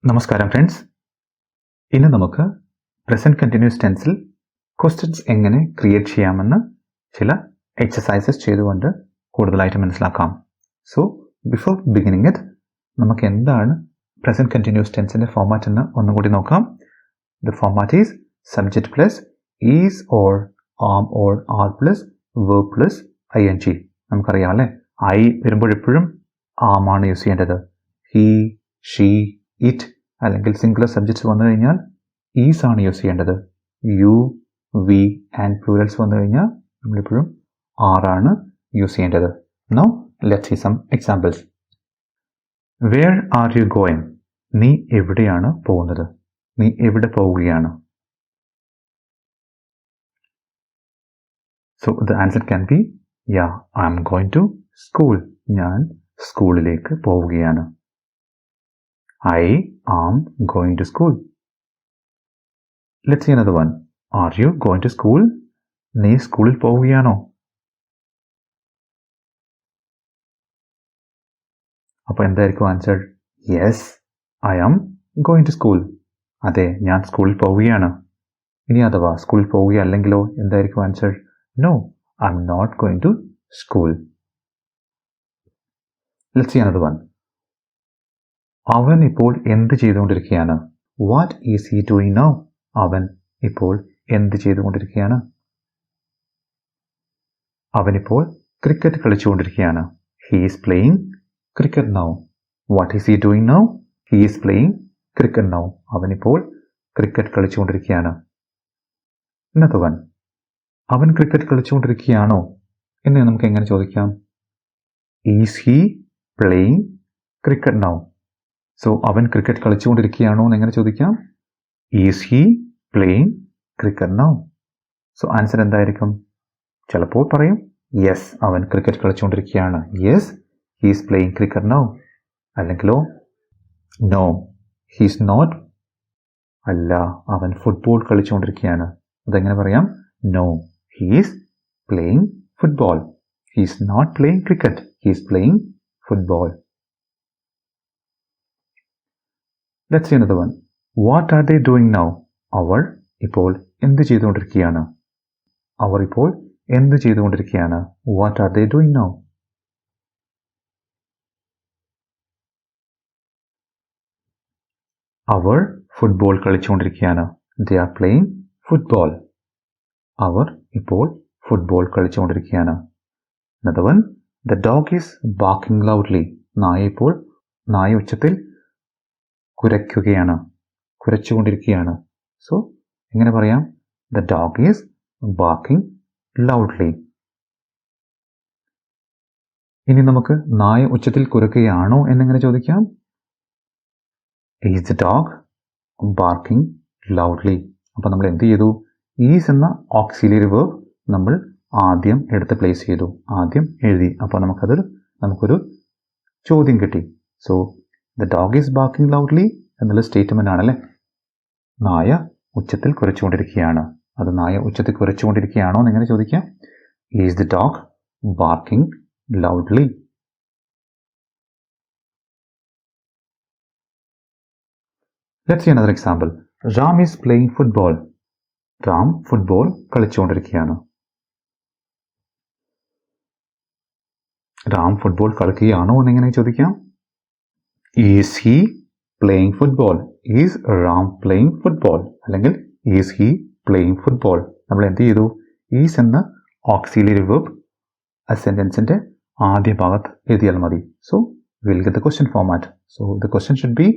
നമസ്കാരം ഫ്രണ്ട്സ്, ഇന്ന് നമുക്ക് പ്രസന്റ് കണ്ടിന്യൂസ് ടെൻസിൽ ക്വസ്റ്റ്യൻസ് എങ്ങനെ ക്രിയേറ്റ് ചെയ്യാമെന്ന് ചില എക്സസൈസസ് ചെയ്തുകൊണ്ട് കൂടുതലായിട്ട് മനസ്സിലാക്കാം. സോ ബിഫോർ ബിഗിനിങ് ഇറ്റ്, നമുക്ക് എന്താണ് പ്രസന്റ് കണ്ടിന്യൂസ് ടെൻസിൻ്റെ ഫോമാറ്റ് എന്ന് ഒന്നുകൂടി നോക്കാം. The format is subject plus is or am or are plus verb plus ing. നമുക്കറിയാം അല്ലേ, ഐ വരുമ്പോഴെപ്പോഴും ആമാണ് യൂസ് ചെയ്യേണ്ടത്. ഹി, ഷീ, ഇറ്റ് അല്ലെങ്കിൽ സിംഗുലർ സബ്ജക്ട്സ് വന്നു കഴിഞ്ഞാൽ ഈസ് ആണ് യൂസ് ചെയ്യേണ്ടത്. യു, വി ആൻഡ് പ്ലൂരൽസ് വന്നു കഴിഞ്ഞാൽ നമ്മളെപ്പോഴും ആറാണ് യൂസ് ചെയ്യേണ്ടത്. Now let's see some examples. Where are you going? നീ എവിടെയാണ് പോകുന്നത്? നീ എവിടെ പോവുകയാണ്? So the answer can be yeah, I am going to school. ഞാൻ സ്കൂളിലേക്ക് പോവുകയാണ്. I am going to school. Let's see another one. Are you going to school? നീ സ്കൂളിൽ പോവുകയാണോ? അപ്പോൾ എന്തായിരിക്കും answer? Yes, I am going to school. അതെ, ഞാൻ സ്കൂളിൽ പോവുകയാണ്. ഇനി അഥവാ സ്കൂളിൽ പോവുകയല്ലെങ്കിലോ എന്തായിരിക്കും answer? No, I am not going to school. Let's see another one. അവൻ ഇപ്പോൾ എന്ത് ചെയ്തുകൊണ്ടിരിക്കുകയാണ്? What is he doing now? അവൻ ഇപ്പോൾ എന്ത് ചെയ്തുകൊണ്ടിരിക്കുകയാണ്? അവനിപ്പോൾ ക്രിക്കറ്റ് കളിച്ചുകൊണ്ടിരിക്കുകയാണ്. He is playing cricket now. What is he doing now? He is playing cricket now. അവനിപ്പോൾ ക്രിക്കറ്റ് കളിച്ചുകൊണ്ടിരിക്കുകയാണ്. ഇന്നത്തെ വൻ, അവൻ ക്രിക്കറ്റ് കളിച്ചുകൊണ്ടിരിക്കുകയാണോ എന്ന് നമുക്ക് എങ്ങനെ ചോദിക്കാം? Is he playing cricket now? So അവൻ ക്രിക്കറ്റ് കളിച്ചുകൊണ്ടിരിക്കുകയാണോ എന്ന് എങ്ങനെ ചോദിക്കാം? Is he playing cricket now? So answer എന്തായിരിക്കും? ചിലപ്പോൾ പറയും യെസ്, അവൻ ക്രിക്കറ്റ് കളിച്ചുകൊണ്ടിരിക്കുകയാണ്. Yes, he is playing cricket now. അല്ലെങ്കിലോ നോ, ഹി ഈസ് നോട്ട്. അല്ല, അവൻ ഫുട്ബോൾ കളിച്ചുകൊണ്ടിരിക്കുകയാണ്. അതെങ്ങനെ പറയാം? No, he is playing football. He is not playing cricket, he is playing football. Let's see another one. What are they doing now? അവർ ഇപ്പോൾ എന്ത് ചെയ്തുകൊണ്ടിരിക്കുകയാണ്? അവർ ഇപ്പോൾ എന്ത് ചെയ്തുകൊണ്ടിരിക്കുകയാണ്? What are they doing now? അവർ ഫുട്ബോൾ കളിച്ചുകൊണ്ടിരിക്കുകയാണ്. They are playing football. അവർ ഇപ്പോൾ ഫുട്ബോൾ കളിച്ചുകൊണ്ടിരിക്കുകയാണ്. Another one. The dog is barking loudly. നായ ഉച്ചത്തിൽ കുരച്ചുകൊണ്ടിരിക്കുകയാണ്. സോ എങ്ങനെ പറയാം? The dog is barking loudly. ഇനി നമുക്ക് നായ ഉച്ചത്തിൽ കുരയ്ക്കുകയാണോ എന്നെങ്ങനെ ചോദിക്കാം? Is the dog barking loudly? അപ്പോൾ നമ്മൾ എന്ത് ചെയ്തു? ഈസ് എന്ന ഓക്സിലറി വേർബ് നമ്മൾ ആദ്യം എടുത്ത് പ്ലേസ് ചെയ്തു, ആദ്യം എഴുതി. അപ്പോൾ നമുക്കൊരു ചോദ്യം കിട്ടി. So the dog is barking loudly എന്നുള്ള സ്റ്റേറ്റ്മെൻ്റ് ആണല്ലേ. നായ ഉച്ചത്തിൽ കുരച്ചുകൊണ്ടിരിക്കുകയാണ്. അത് നായ ഉച്ചത്തിൽ കുരച്ചുകൊണ്ടിരിക്കുകയാണോ എന്ന് എങ്ങനെ ചോദിക്കാം? Is the dog barking loudly? Let's see another example. Ram is playing football. Ram football കളിച്ചുകൊണ്ടിരിക്കുകയാണ്. റാം ഫുട്ബോൾ കളിക്കുകയാണോ എന്നെങ്ങനെ ചോദിക്കാം? Is he playing football? Is Ram playing football? അല്ലെങ്കിൽ ഈസ് ഹി പ്ലേയിങ് ഫുട്ബോൾ? നമ്മൾ എന്ത് ചെയ്തു? ഈസ് എന്ന ഓക്സിലറി വെർബ് ആ സെൻറ്റൻസിൻ്റെ ആദ്യ ഭാഗത്ത് എഴുതിയാൽ മതി. So will get the question format. So the question should be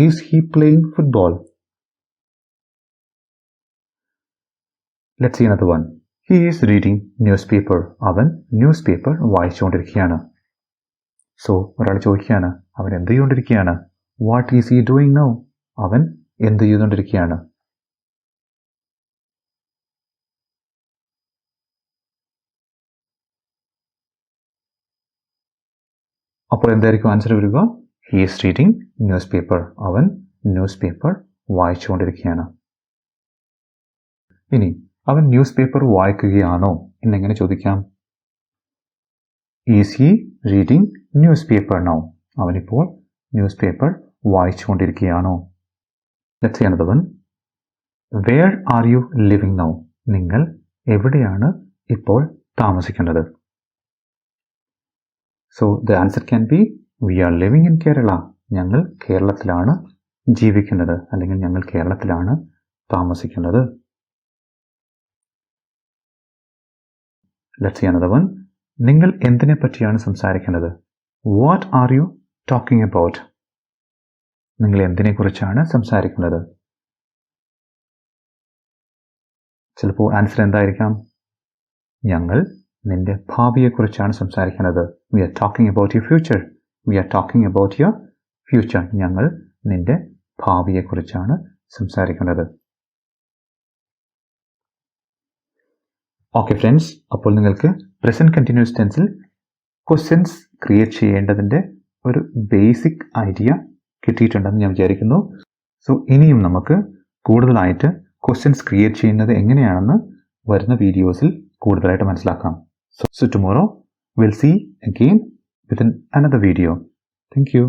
is he playing football? Let's see another one. He is reading newspaper. അവൻ ന്യൂസ് പേപ്പർ വായിച്ചുകൊണ്ടിരിക്കുകയാണ്. സോ ഒരാൾ ചോദിക്കുകയാണ്, അവൻ എന്ത് ചെയ്തുകൊണ്ടിരിക്കുകയാണ്? What is he doing now? അവൻ എന്ത് ചെയ്തുകൊണ്ടിരിക്കുകയാണ്? അപ്പോൾ എന്തായിരിക്കും ആൻസർ വരിക? He is reading newspaper. അവൻ ന്യൂസ് പേപ്പർ വായിച്ചുകൊണ്ടിരിക്കുകയാണ്. ഇനി അവൻ ന്യൂസ് പേപ്പർ വായിക്കുകയാണോ എന്നെങ്ങനെ ചോദിക്കാം? Is he reading news paper now? അവനിപ്പോൾ ന്യൂസ് പേപ്പർ വായിച്ചുകൊണ്ടിരിക്കുകയാണോ? Let's see another one. Where are you living now? നിങ്ങൾ എവിടെയാണ് ഇപ്പോൾ താമസിക്കുന്നത്? So the answer can be we are living in Kerala. ഞങ്ങൾ കേരളത്തിലാണ് ജീവിക്കുന്നത്, അല്ലെങ്കിൽ ഞങ്ങൾ കേരളത്തിലാണ് താമസിക്കുന്നത്. Let's see another one. നിങ്ങൾ എന്തിനെ പറ്റിയാണ് സംസാരിക്കുന്നത്? What are you talking about? നിങ്ങൾ എന്തിനെക്കുറിച്ചാണ് സംസാരിക്കുന്നത്? ചിലപ്പോൾ ആൻസർ എന്തായിരിക്കാം? ഞങ്ങൾ നിന്റെ ഭാവിയെക്കുറിച്ചാണ് സംസാരിക്കുന്നത്. We are talking about your future. We are talking about your future. ഞങ്ങൾ നിന്റെ ഭാവിയെക്കുറിച്ചാണ് സംസാരിക്കുന്നത്. ഓക്കെ ഫ്രണ്ട്സ്, അപ്പോൾ നിങ്ങൾക്ക് പ്രസൻറ്റ് കണ്ടിന്യൂസ് ടെൻസിൽ ക്വസ്റ്റ്യൻസ് ക്രിയേറ്റ് ചെയ്യേണ്ടതിൻ്റെ ഒരു ബേസിക് ഐഡിയ കിട്ടിയിട്ടുണ്ടെന്ന് ഞാൻ വിചാരിക്കുന്നു. സോ ഇനിയും നമുക്ക് കൂടുതലായിട്ട് ക്വസ്റ്റ്യൻസ് ക്രിയേറ്റ് ചെയ്യുന്നത് എങ്ങനെയാണെന്ന് വരുന്ന വീഡിയോസിൽ കൂടുതലായിട്ട് മനസ്സിലാക്കാം. So tomorrow we'll see again with another video. Thank you.